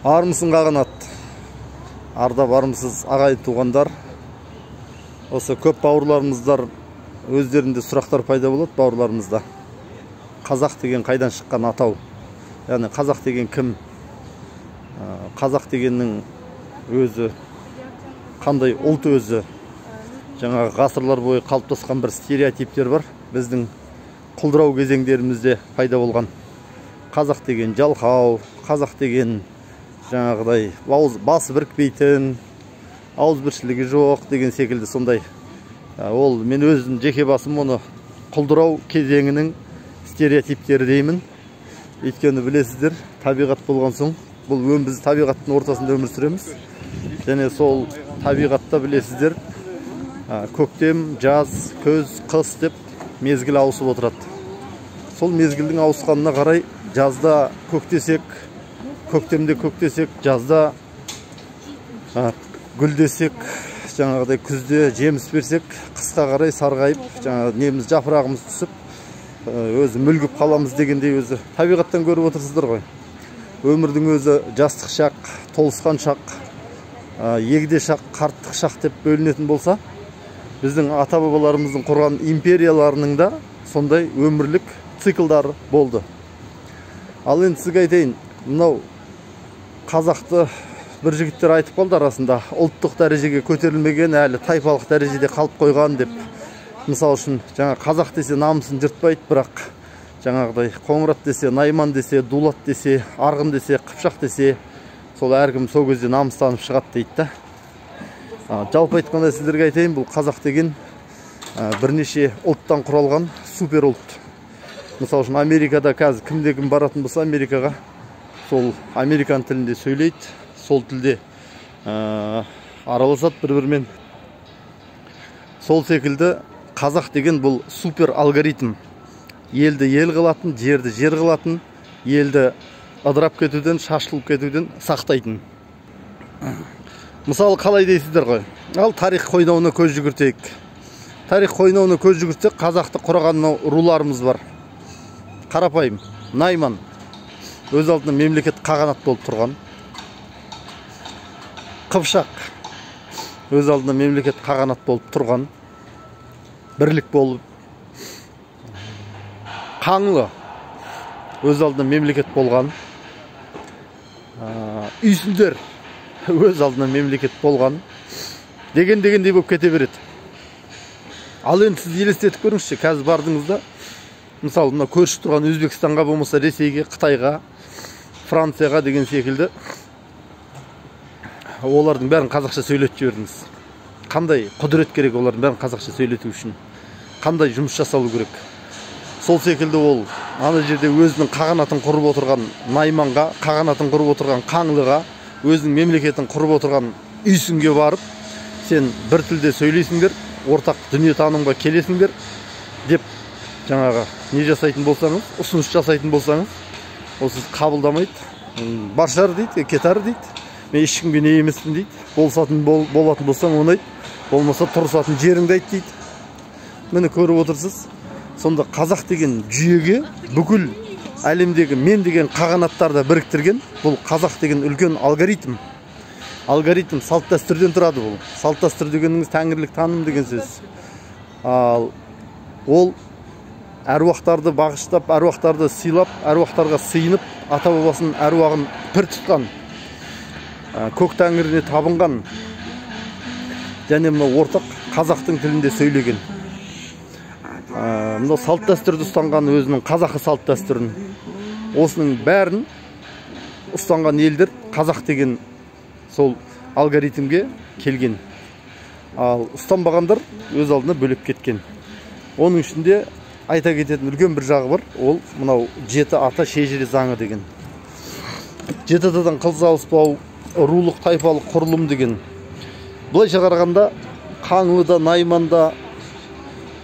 Армысың қағанат, арда бармысыз ағайын туғандар. Осы көп бауырларымыздар өздерінде сұрақтар пайда болады бауырларымызда. Қазақ деген қайдан шыққан атау? Яғни қазақ деген кім? Қазақ дегеннің өзі қандай ұлт өзі? Жаңағы ғасырлар бойы қалыптасқан бір стереотиптер бар. Біздің құлдырау кезеңдерімізде пайда болған. Қазақ деген жалқау, қазақ деген жаңағыдай басы бірікпейтін, ауызбіршілігі жоқ деген секілді сондай. Ол мен өзім жеке басым оны құлдырау кезеңінің стереотиптері деймін. Өйткені білесіздер, табиғат болған соң, бұл біз табиғаттың ортасында өмір сүреміз. Және сол табиғатта білесіздер, көктем, жаз, күз, қыс деп мезгіл ауысып отырады. Сол мезгілдің ауысқанына қарай жазда көктесек, көктемде көктесек, жазда гүлдесек, жаңағыдай күзде жеміс берсек, қысқа қарай сарғайып, жаңағы неміз жапырағымыз түсіп, өзі мүлгіп қаламыз дегендей өзі табиғаттан көріп отырсыздар ғой. Өмірдің өзі жастық шақ, толысқан шақ, егде шақ, қарттық шақ деп бөлінетін болса, біздің ата-бабаларымыздың құрған империяларының да сондай өмірлік циклдар болды. Ал енді сізге айтайын, мынау қазақты бір жігіттер айтып қалды арасында, ұлттық дәрежеге көтерілмеген, әлі тайпалық дәрежеде қалып қойған деп. Мысал үшін, жаңа қазақ десе намысын жыртпайды, бірақ жаңағыдай Қоңырат десе, Найман десе, Дулат десе, Арғын десе, Қыпшақ десе, сол әркім сол кезде намыстанып шығады дейді. Жалпы айтқанда сіздерге айтайын, бұл қазақ деген бірнеше ұлттан құралған супер ұлт. Мысал үшін, Америкада қазір кімде-кім баратын болса Америкаға, сол американ тілінде сөйлейді, сол тілде араласады бір-бірімен. Сол секілді қазақ деген бұл супер алгоритм. Елді ел қылатын, жерді жер қылатын, елді ыдырап кетуден, шашылып кетуден сақтайтын. Мысалы қалай дейсіздер ғой? Ал тарих қойнауына көз жүгіртейік. Тарих қойнауына көз жүгіртсек, қазақты құраған руларымыз бар. Қарапайым, Найман өз алдына мемлекет қағанат болып тұрған. Қыпшақ өз алдына мемлекет қағанат болып тұрған. Бірлік болып. Қаңлы өз алдына мемлекет болған. Үйсіндер өз алдына мемлекет болған. Дегендей болып кете береді. Ал енді сіз елестетіп көріңізші, қазір бардыңызда, мысалы, мына көрші тұрған Өзбекстанға, болмаса Ресейге, Қытайға, Францияға деген секілді, олардың бәрін қазақша сөйлетіп жібердіңіз. Қандай құдірет керек олардың бәрін қазақша сөйлету үшін? Қандай жұмыс жасалу керек? Сол секілді ол ана жерде өзінің қағанатын құрып отырған Найманға, қағанатын құрып отырған Қаңлыға, өзінің мемлекетін құрып отырған Үйсінге барып, сен бір тілде сөйлейсіңдер, ортақ дүние танымға келесіңдер деп жаңағы не жасайтын болсаңыз, ұсыныс жасайтын болсаңыз, ол сіз қабылдамайды. Баршар дейді, кетар дейді. Мен ешкімге не емеспін дейді. Болатын болсаң оны айт, болмаса тұрысатын жеріңді айт дейді. Мені көріп отырсыз. Сонда қазақ деген жүйеге бүкіл әлемдегі мен деген қағанаттарды біріктірген бұл қазақ деген үлкен алгоритм. Алгоритм салт дәстүрден тұрады бұл. Салт дәстүр дегеніңіз тәңірлік таным деген сөз. Ал ол әруақтарды бағыштап, әруақтарды сыйлап, әруақтарға сыйынып, ата-бабасының әруағын пір тұтқан, көк тәңіріне табынған, және мынау ортақ қазақтың тілінде сөйлеген. Мынау салт дәстүрді ұстанған өзінің қазақы салт дәстүрін, осының бәрін ұстанған елдер қазақ деген сол алгоритмге келген. Ал ұстанбағандар өз алдына бөліп кеткен. Оның ішінде айта кететін үлкен бір жағы бар, ол мынау жеті ата шежіре заңы деген. Жеті атадан қыз алыспау, рулық тайпалық құрылым деген. Бұлайша қарағанда Қаңлыда, Найманда,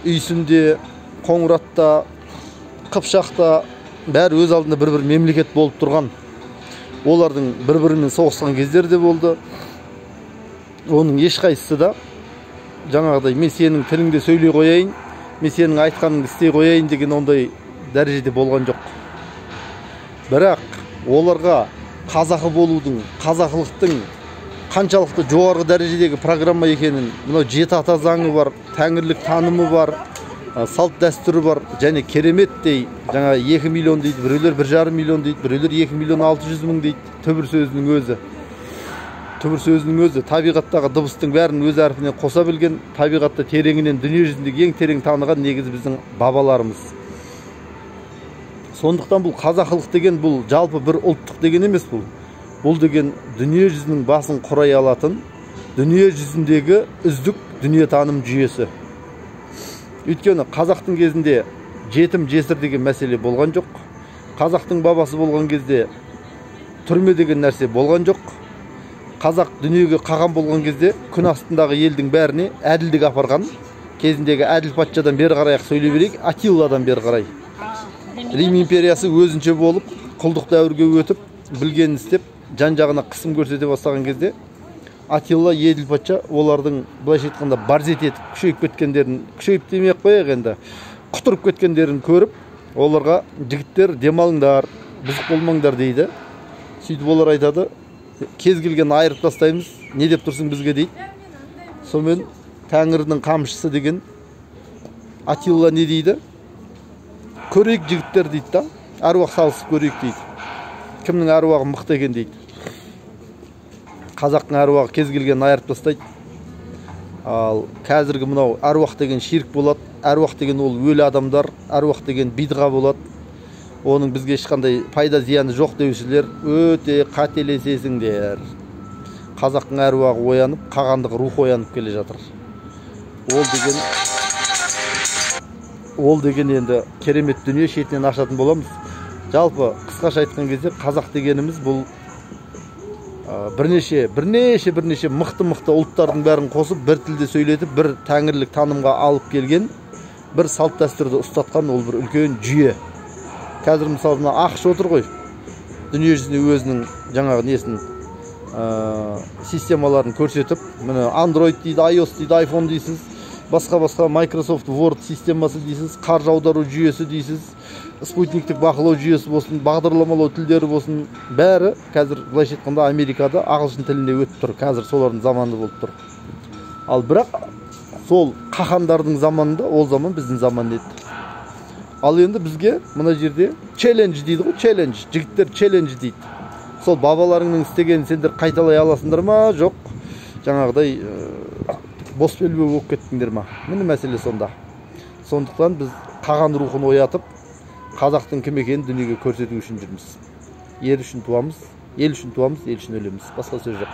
Үйсінде, Қоңыратта, Қыпшақта бәрі өз алдында бір-бір мемлекет болып тұрған. Олардың бір-бірімен соғысқан кездер де болды. Оның ешқайсысы да жаңағыдай мен сенің тіліңде сөйлей қояйын, мен сенің айтқаныңды істей қояйын деген ондай дәрежеде болған жоқ. Бірақ оларға қазақы болудың, қазақылықтың қаншалықты жоғарғы дәрежедегі программа екенін, мынау жеті ата заңы бар, тәңірлік танымы бар, салт дәстүрі бар, және кереметтей жаңа 2 миллион дейді, біреулер 1,5 миллион дейді, біреулер 2 миллион 600 мың дейді. Түбір сөзінің өзі. Түбір сөзінің өзі табиғаттағы дыбыстың бәрін өз әрпінен қоса білген, табиғатта тереңінен дүние жүзіндегі ең терең таныған негізі біздің бабаларымыз. Сондықтан бұл қазақылық деген бұл жалпы бір ұлттық деген емес бұл. Бұл деген дүние жүзінің басын құрай алатын, дүние жүзіндегі үздік дүние таным жүйесі. Өйткені қазақтың кезінде жетім жесір деген мәселе болған жоқ. Қазақтың бабасы болған кезде түрме деген нәрсе болған жоқ. Қазақ дүниеге қаған болған кезде күн астындағы елдің бәріне әділдік апарған. Кезіндегі әділ патшадан бері қарай сөйлей берейік, Атилладан бері қарай. Рим империясы өзінше болып, құлдық дәуірге өтіп, білгенін істеп, жан-жағына қысым көрсете бастаған кезде Атилла еділ патша олардың былайша айтқанда барзет етіп, күшейіп кеткендерін, күшейіп демей ақ қояйық енді, құтырып кеткендерін көріп, оларға жігіттер демалыңдар, бұзық болмаңдар дейді. Сөйтіп олар айтады, кез келген айырып тастаймыз, не деп тұрсың бізге дейді. Сонымен Тәңірінің қамшысы деген Атилла не дейді? Көрейік жігіттер дейді да, әруақ салысып көрейік дейді. Кімнің әруағы мықты екен дейді. Қазақтың әруағы кез келген айырып тастайды. Ал қазіргі мынау әруақ деген ширк болады, әруақ деген ол өлі адамдар, әруақ деген бидға болады. Оның бізге ешқандай пайда зияны жоқ деушілер өте қателесесіңдер. Қазақтың әруағы оянып, қағандық рух оянып келе жатыр. Ол деген енді керемет дүние, шетінен ашатын боламыз. Жалпы қысқаша айтқан кезде қазақ дегеніміз бұл бірнеше мықты ұлттардың бәрін қосып, бір тілде сөйлетіп, бір тәңірлік танымға алып келген, бір салт дәстүрді ұстатқан ол бір үлкен жүйе. Қазір мысалы мына ақш отыр ғой, дүние жүзіне өзінің жаңағы несін системаларын көрсетіп, міне Android дейді, iOS дейді, iPhone дейсіз, басқа Microsoft Word системасы дейсіз, қаржы аудару жүйесі дейсіз, спутниктік бақылау жүйесі болсын, бағдарламалау тілдері болсын, бәрі қазір былайша айтқанда Америкада ағылшын тіліне өтіп тұр. Қазір солардың заманы болып тұр. Ал бірақ сол қахандардың заманында ол заман біздің заман еді. Ал енді бізге мына жерде челлендж дейді ғой, челлендж, жігіттер челлендж дейді. Сол бабаларыңның істегенін сендер қайталай аласыңдар ма? Жоқ. Жаңағыдай бос белбеу болып кеттіңдер ма? Міне мәселе сонда. Сондықтан біз қаған рухын оятып, қазақтың кім екенін дүниеге көрсету үшін жүрміз. Ер үшін туамыз, ел үшін туамыз, ел үшін өлеміз. Басқа сөз жоқ.